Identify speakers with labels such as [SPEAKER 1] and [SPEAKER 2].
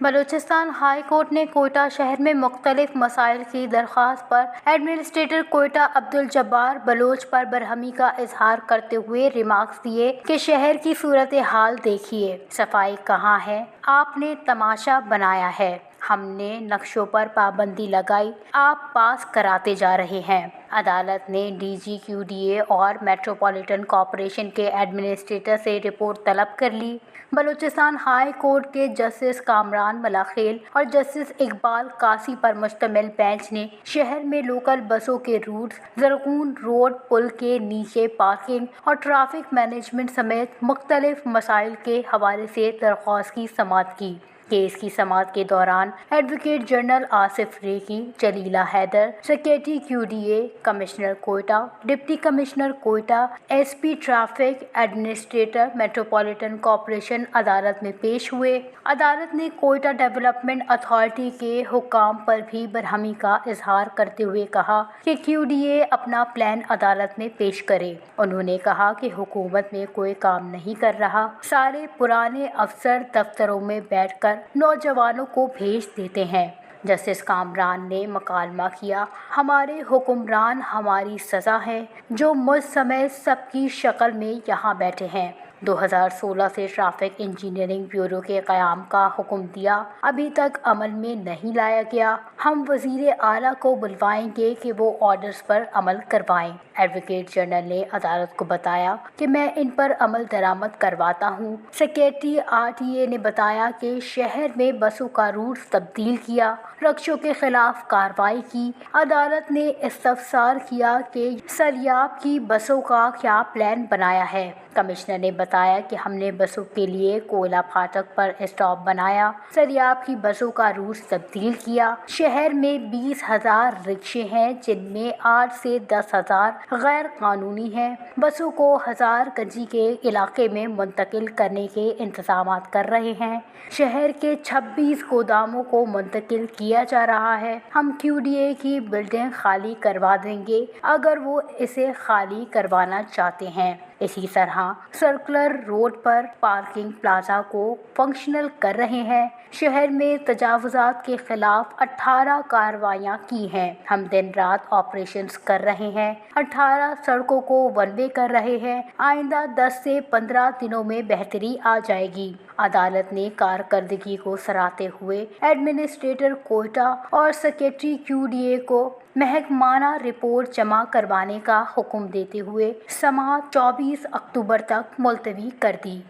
[SPEAKER 1] Balochistan high court نے کوئٹہ شہر میں مختلف مسائل کی درخواست پر ایڈمنسٹریٹر کوئٹہ عبدالجبار بلوچ پر برہمی کا اظہار کرتے ہوئے ریمارکس دیے کہ شہر کی صورتحال دیکھیے، صفائی کہاں ہے؟ آپ نے تماشا بنایا ہے، ہم نے نقشوں پر پابندی لگائی، آپ پاس کراتے جا رہے ہیں۔ عدالت نے ڈی جی کیو ڈی اے اور میٹروپولیٹن کارپوریشن کے ایڈمنسٹریٹر سے رپورٹ طلب کر لی۔ بلوچستان ہائی کورٹ کے جسٹس کامران ملاخیل اور جسٹس اقبال قاسی پر مشتمل بینچ نے شہر میں لوکل بسوں کے روٹس، زرغون روڈ پل کے نیچے پارکنگ اور ٹریفک مینجمنٹ سمیت مختلف مسائل کے حوالے سے درخواست کی سماعت کی۔ کیس کی سماعت کے دوران advocate general Asif Rigi, Jalila Haider, secretary Q D A, commissioner Quetta, deputy commissioner Quetta, S P traffic, administrator metropolitan corporation عدالت میں پیش ہوئے۔ عدالت نے کوئٹہ ڈیولپمنٹ اتھارٹی کے حکام پر بھی برہمی کا اظہار کرتے ہوئے کہا کہ کیو ڈی اے اپنا پلان عدالت میں پیش کرے۔ انہوں نے کہا کہ حکومت میں کوئی کام نہیں کر رہا، سارے پرانے افسر دفتروں میں بیٹھ کر نوجوانوں کو بھیج دیتے ہیں۔ جسٹس کامران نے مکالمہ کیا، ہمارے حکمران ہماری سزا ہیں، جو مجھ سمیت سب کی شکل میں یہاں بیٹھے ہیں۔ 2016 سے ٹریفک انجینئرنگ بیورو کے قیام کا حکم دیا، ابھی تک عمل میں نہیں لایا گیا۔ ہم وزیر اعلیٰ کو بلوائیں گے کہ وہ آرڈرز پر عمل کروائیں۔ ایڈوکیٹ جنرل نے عدالت کو بتایا کہ میں ان پر عمل درآمد کرواتا ہوں۔ سیکریٹری آر ٹی اے نے بتایا کہ شہر میں بسوں کا روٹ تبدیل کیا، رکشوں کے خلاف کارروائی کی۔ عدالت نے استفسار کیا کہ سریاب کی بسوں کا کیا پلان بنایا ہے۔ کمشنر نے بتایا کہ ہم نے بسوں کے لیے کوئلہ پھاٹک پر اسٹاپ بنایا، سریاب کی بسوں کا روٹ تبدیل کیا۔ شہر میں 20,000 رکشے ہیں، جن میں 8 سے 10,000 غیر قانونی ہیں۔ بسوں کو ہزار گنجی کے علاقے میں منتقل کرنے کے انتظامات کر رہے ہیں۔ شہر کے 26 گوداموں کو منتقل کیا جا رہا ہے۔ ہم کیو ڈی اے کی بلڈنگ خالی کروا دیں گے اگر وہ اسے خالی کروانا چاہتے ہیں۔ اسی طرح سرکلر روڈ پر پارکنگ پلازا کو فنکشنل کر رہے ہیں۔ شہر میں تجاوزات کے خلاف 18 کارروائیاں کی ہیں۔ ہم دن رات آپریشنز کر رہے ہیں، 18 سڑکوں کو ون وے کر رہے ہیں۔ آئندہ 10 سے 15 دنوں میں بہتری آ جائے گی۔ عدالت نے کارکردگی کو سراہتے ہوئے ایڈمنسٹریٹر کوئٹہ اور سیکریٹری کیو ڈی اے کو محکمانہ رپورٹ جمع کروانے کا حکم دیتے ہوئے سماعت 24 اکتوبر تک ملتوی کر دی۔